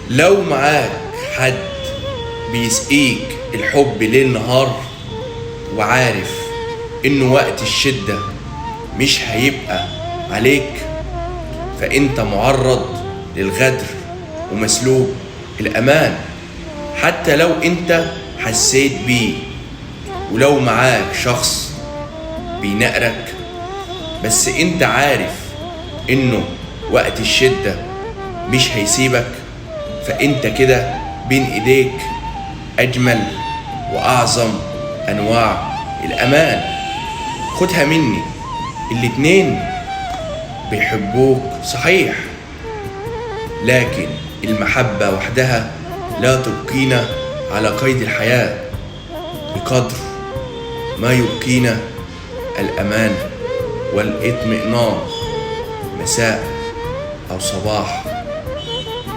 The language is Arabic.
لو معاك حد بيسقيك الحب ليل نهار وعارف انه وقت الشدة مش هيبقى عليك، فانت معرض للغدر ومسلوب الامان حتى لو انت حسيت بيه. ولو معاك شخص بينقرك بس انت عارف انه وقت الشدة مش هيسيبك، فانت كده بين ايديك اجمل واعظم انواع الامان. خدها مني، الاتنين بيحبوك صحيح، لكن المحبة وحدها لا تبقينا على قيد الحياة بقدر ما يبقينا الأمان والاطمئنان مساء أو صباح.